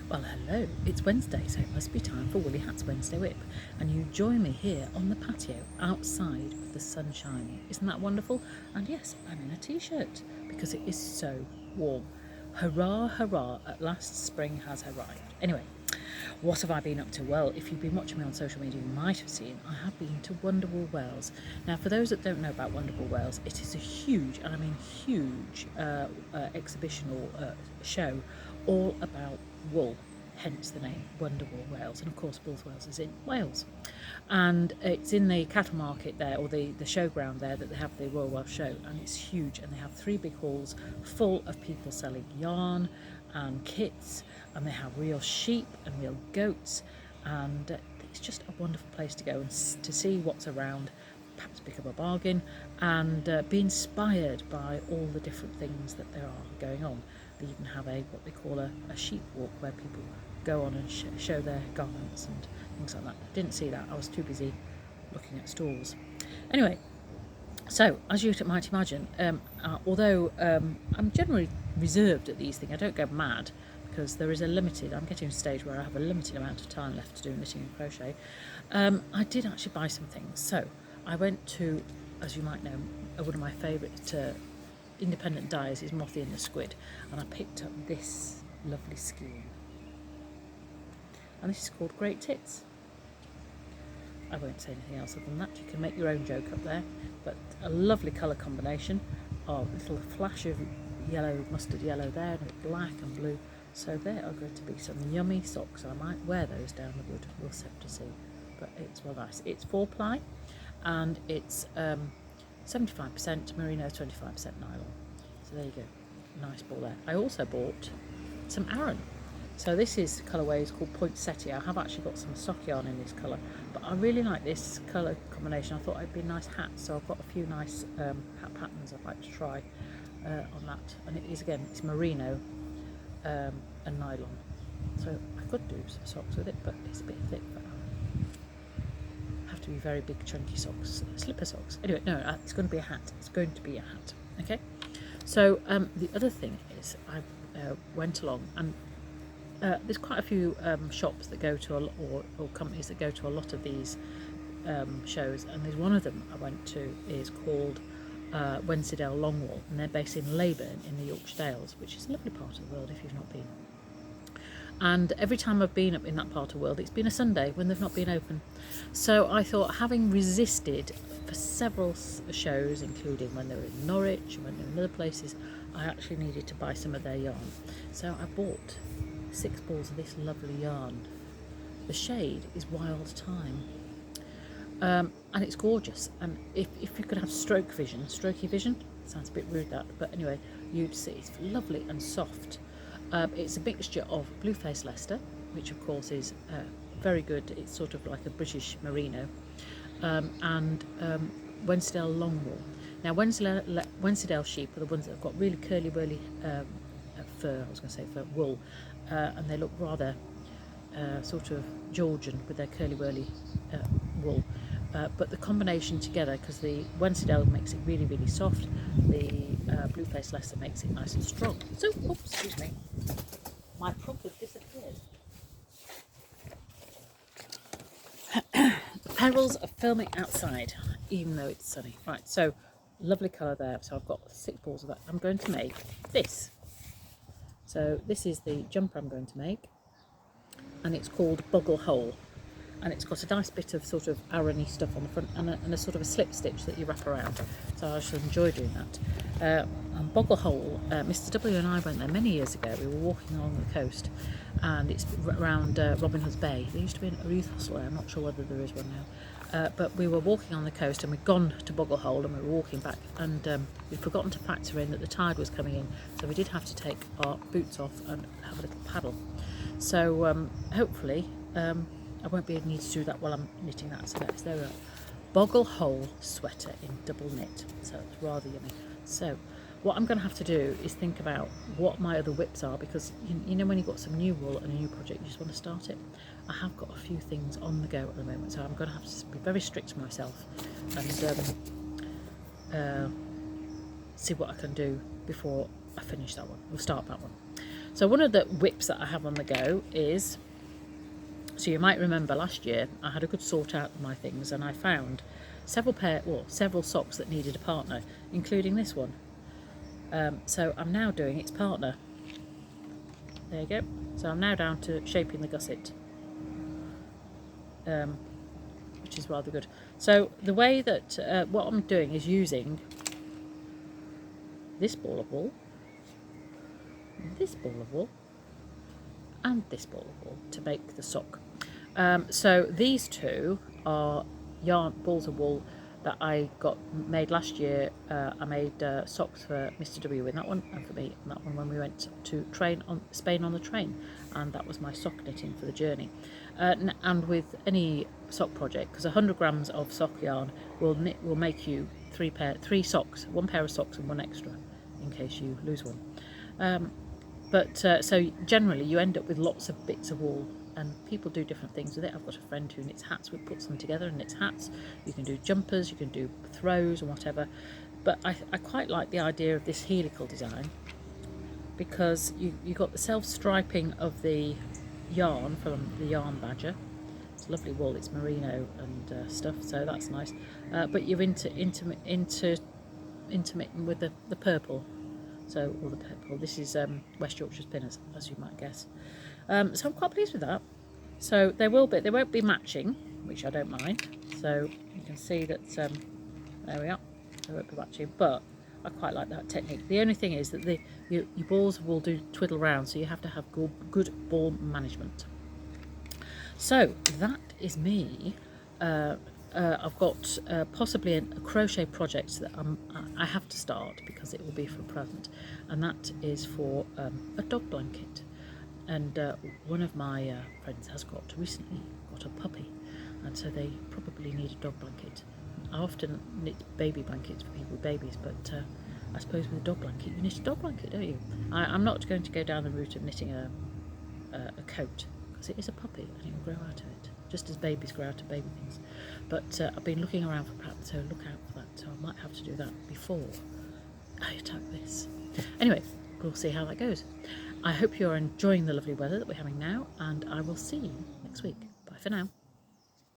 Well, hello, it's Wednesday, so it must be time for Woolly Hat's Wednesday WIP, and you join me here on the patio outside with the sun shining. Isn't that wonderful? And yes, I'm in a t-shirt because it is so warm. Hurrah, hurrah, at last spring has arrived. Anyway, what have I been up to? Well, if you've been watching me on social media, you might have seen I have been to Wonderwool Wales. Now, for those that don't know about Wonderwool Wales, it is a huge, and I mean huge, exhibitional show all about wool, hence the name Wonderwool Wales. And of course, Builth Wells is in Wales, and it's in the cattle market there, or the showground there, that they have the Royal Welsh Show, and it's huge. And they have 3 big halls full of people selling yarn and kits, and they have real sheep and real goats, and it's just a wonderful place to go and to see what's around, perhaps pick up a bargain, and be inspired by all the different things that there are going on. They even have what they call a sheep walk, where people go on and show their garments and things like that. Didn't see that, I was too busy looking at stalls. Anyway, so as you might imagine, although I'm generally reserved at these things, I don't go mad, because there is I'm getting to a stage where I have a limited amount of time left to do knitting and crochet. I did actually buy some things. So I went to, as you might know, one of my favourite independent dyers is Mothy and the Squid, and I picked up this lovely skein, and this is called Great Tits. I won't say anything else other than that. You can make your own joke up there, but a lovely colour combination of a little flash of yellow, mustard yellow there, and black and blue. So there are going to be some yummy socks. I might wear those down the wood, we'll have to see, but it's well nice. It's 4-ply, and it's 75% merino, 25% nylon. So there you go, nice ball there. I also bought some aran. So this is colourway is called pointsettia. I have actually got some stock yarn in this colour, but I really like this colour combination. I thought it'd be a nice hat, so I've got a few nice hat patterns I'd like to try on that. And it is, again, it's merino and nylon. So I could do some socks with it, but it's a bit thick for aran. Have to be very big chunky socks, slipper socks. Anyway, no, it's going to be a hat. It's going to be a hat. Okay. So the other thing is I went along, and there's quite a few shops that go to or companies that go to a lot of these shows, and there's one of them I went to is called Wensleydale Longwool, and they're based in Leyburn in the Yorkshire Dales, which is a lovely part of the world if you've not been. And every time I've been up in that part of the world, it's been a Sunday when they've not been open. So I thought, having resisted for several shows, including when they were in Norwich and when they were in other places, I actually needed to buy some of their yarn. So I bought 6 balls of this lovely yarn. The shade is Wild Thyme, and it's gorgeous. And if you could have strokey vision, sounds a bit rude that, but anyway, you'd see it's lovely and soft. It's a mixture of bluefaced Leicester, which of course is very good. It's sort of like a British merino, and Wensleydale longwool. Now Wensleydale sheep are the ones that have got really curly whirly fur, I was going to say fur, wool, and they look rather sort of Georgian with their curly whirly wool. But the combination together, because the Wensleydale makes it really, really soft, the bluefaced Leicester makes it nice and strong. So, oops, excuse me, my prop has disappeared. The perils of filming outside, even though it's sunny. Right, so lovely colour there. So I've got 6 balls of that. I'm going to make this. So this is the jumper I'm going to make, and it's called Boggle Hole. And it's got a nice bit of sort of aran-y stuff on the front, and a sort of a slip stitch that you wrap around. So I shall enjoy doing that. And Boggle Hole, Mr. W and I went there many years ago. We were walking along the coast, and it's around Robin Hood's Bay. There used to be a youth hostel there. I'm not sure whether there is one now. But we were walking on the coast, and we'd gone to Boggle Hole, and we were walking back, and we'd forgotten to factor in that the tide was coming in. So we did have to take our boots off and have a little paddle. So hopefully I won't be able to need to do that while I'm knitting that. So there we are. Boggle Hole sweater in double knit. So it's rather yummy. So what I'm going to have to do is think about what my other WIPs are, because you know when you've got some new wool and a new project, you just want to start it. I have got a few things on the go at the moment, so I'm going to have to be very strict to myself and see what I can do before I finish that one. We'll start that one. So one of the WIPs that I have on the go is, so you might remember last year I had a good sort out of my things, and I found several socks that needed a partner, including this one. So I'm now doing its partner. There you go. So I'm now down to shaping the gusset, which is rather good. So the way that what I'm doing is using this ball of wool, this ball of wool, and this ball of wool to make the sock. So these two are balls of wool that I got made last year. I made socks for Mr. W in that one, and for me in that one when we went to Spain on the train, and that was my sock knitting for the journey. And with any sock project, because 100 grams of sock yarn will make you three socks, one pair of socks and one extra in case you lose one. So generally you end up with lots of bits of wool, and people do different things with it. I've got a friend who knits hats, puts them together and knits hats. You can do jumpers, you can do throws or whatever. But I quite like the idea of this helical design, because you got the self-striping of the yarn from the Yarn Badger. It's lovely wool, it's merino and stuff, so that's nice. But you're intermittent with the purple. So all the purple. This is West Yorkshire spinners, as you might guess. So I'm quite pleased with that. So they won't be matching, which I don't mind. So you can see that there we are. They won't be matching, but I quite like that technique. The only thing is that your balls will do twiddle round, so you have to have good ball management. So that is me. I've got possibly a crochet project that I have to start because it will be for a present, and that is for a dog blanket. And one of my friends has recently got a puppy, and so they probably need a dog blanket. I often knit baby blankets for people with babies, but I suppose with a dog blanket you knit a dog blanket, don't you? I'm not going to go down the route of knitting a coat, because it is a puppy and it will grow out of it, just as babies grow out of baby things. But I've been looking around for perhaps, so look out for that, so I might have to do that before I attack this. Anyway, we'll see how that goes. I hope you're enjoying the lovely weather that we're having now, and I will see you next week. Bye for now.